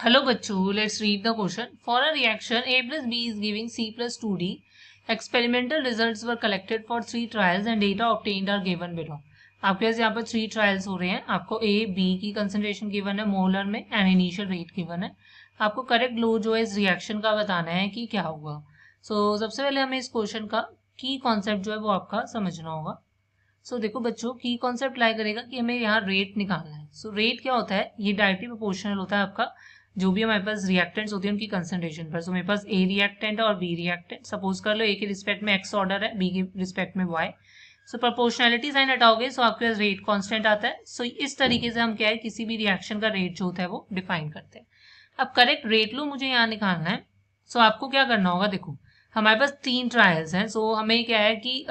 Hello bachcho, let's read the question. For a reaction A plus B is giving C plus 2D. Experimental results were collected for 3 trials and data obtained are given below. आपके पास यहाँ पर 3 trials हो रहे हैं. आपको A, B की concentration given है molar में एंड इनिशियल रेट गिवन है. आपको करेक्ट लो जो है इस रिएक्शन का बताना है कि क्या होगा. सबसे पहले हमें इस क्वेश्चन का की कॉन्सेप्ट जो है वो आपका समझना होगा. देखो बच्चों, की कॉन्सेप्ट लाई करेगा कि हमें यहाँ रेट निकालना है. रेट क्या होता है? ये डायरेक्टली प्रोपोर्शनल होता है आपका जो भी हमारे पास रिएक्टेंट्स होती है उनकी कंसंट्रेशन पर. मेरे पास ए रिएक्टेंट है और बी रिएक्टेंट. सपोज कर लो ए के रिस्पेक्ट में एक्स ऑर्डर है, बी के रिस्पेक्ट में वाई. प्रोपोर्शनैलिटी साइन हटाओगे आपके पास रेट कांस्टेंट आता है. इस तरीके से हम क्या है किसी भी रिएक्शन का रेट जो होता है वो डिफाइन करते हैं. अब करेक्ट रेट लो मुझे यहाँ निकालना है. आपको क्या करना होगा, देखो हमारे पास 3 ट्रायल्स हैं. हमें क्या है कि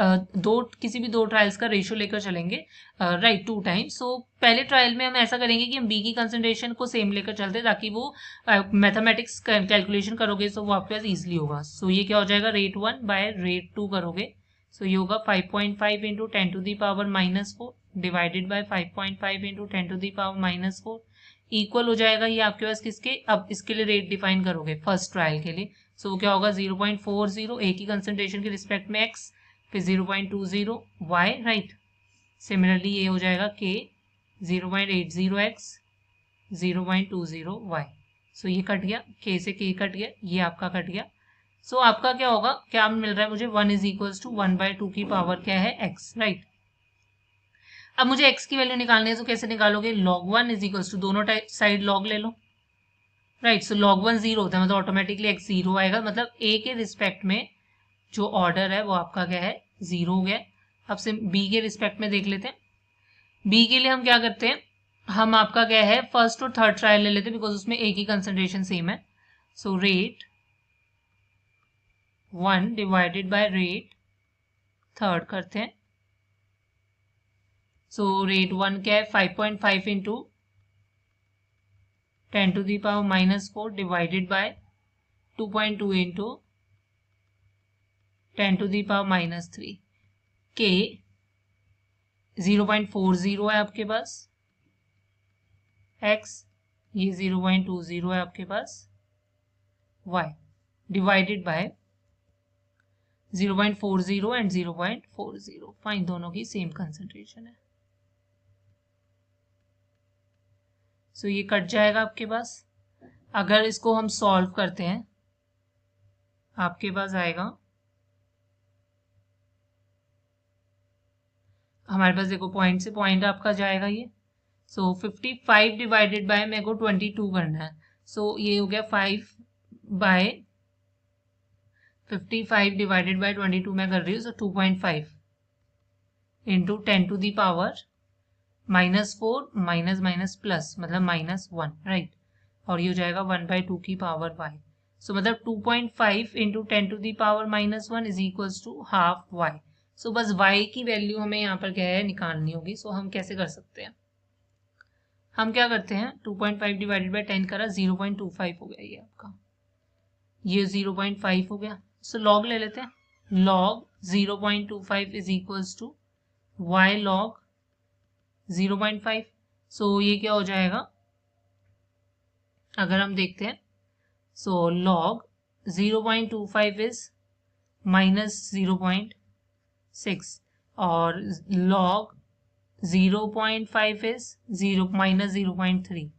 किसी भी 2 ट्रायल्स का रेशियो लेकर चलेंगे, राइट, 2 टाइम्स. पहले ट्रायल में हम ऐसा करेंगे कि हम बी की कंसंट्रेशन को सेम लेकर चलते हैं ताकि वो मैथमेटिक्स कैलकुलेशन करोगे वो आपके पास ईजिली होगा. ये क्या हो जाएगा, रेट 1 बाय रेट 2 करोगे. ये होगा 5.5 into 10 to the power -4 divided by 5.5 into 10 to the power -4 equal हो जाएगा ये आपके पास किसके. अब इसके लिए रेट डिफाइन करोगे फर्स्ट ट्रायल के लिए. वो क्या होगा 0.40 ए की कंसंट्रेशन के रिस्पेक्ट में एक्स, फिर 0.20 वाई, राइट. सिमिलरली ये हो जाएगा के 0.80 एक्स 0.20 वाई. ये कट गया, के से के कट गया, ये आपका कट गया. आपका क्या होगा, क्या मिल रहा है मुझे, 1 इज इक्वल टू 1/2 की पावर क्या है, एक्स, राइट. अब मुझे x की वैल्यू निकालनी है. कैसे निकालोगे, log 1 इज इक्वल टू दोनों साइड log ले लो, राइट. log 1 0 होता है, मतलब ऑटोमेटिकली x 0 आएगा. मतलब a के रिस्पेक्ट में जो ऑर्डर है वो आपका क्या है, 0 हो गया. अब से b के रिस्पेक्ट में देख लेते हैं. b के लिए हम क्या करते हैं, हम आपका क्या है फर्स्ट और थर्ड ट्रायल ले लेते हैं बिकॉज उसमें a की कंसंट्रेशन सेम है. Rate 1 divided by rate third करते हैं. रेट 1 क्या है, 5.5 into 10 to the power -4 divided by 2.2 into 10 to the power -3 के 0.40 है आपके पास, x ये 0.20 है आपके पास, y divided by 0.40 and 0.40. Fine, दोनों की सेम कंसंट्रेशन है. ये कट जाएगा आपके पास. अगर इसको हम सॉल्व करते हैं आपके पास आएगा, हमारे पास देखो पॉइंट से पॉइंट आपका जाएगा ये. 55 डिवाइडेड बाय मेरे को 22 करना है. ये हो गया 5 बाय 55 डिवाइडेड बाय 22 मैं कर रही हूँ. 2.5 into 10 to the power -4 minus plus मतलब -1, राइट. और ये हो जाएगा 1/2 की पावर y. मतलब 2.5 into 10 to the power -1 is equals to half y. बस y की वैल्यू हमें यहाँ पर क्या है निकालनी होगी. हम कैसे कर सकते हैं, हम क्या करते हैं, 2.5 डिवाइडेड बाई 10 करा 0.25 हो गया ये आपका, ये 0.5 हो गया. लॉग ले लेते हैं. Log 0.25 is equals to y log 0.5. ये क्या हो जाएगा, अगर हम देखते हैं log 0.25 इज -0.6 और log 0.5 is -0.3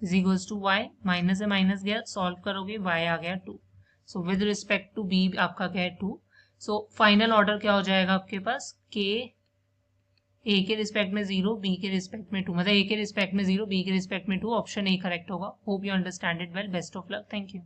is equals to y. Minus से माइनस गया, सॉल्व करोगे y आ गया 2. विद रिस्पेक्ट टू b आपका क्या है 2. फाइनल ऑर्डर क्या हो जाएगा आपके पास, k ए के रिस्पेक्ट में 0, बी के रिस्पेक्ट में 2, मतलब ए के रिस्पेक्ट में 0, बी के रिस्पेक्ट में 2. ऑप्शन ए करेक्ट होगा. Hope you understand it well. Best of luck. Thank you.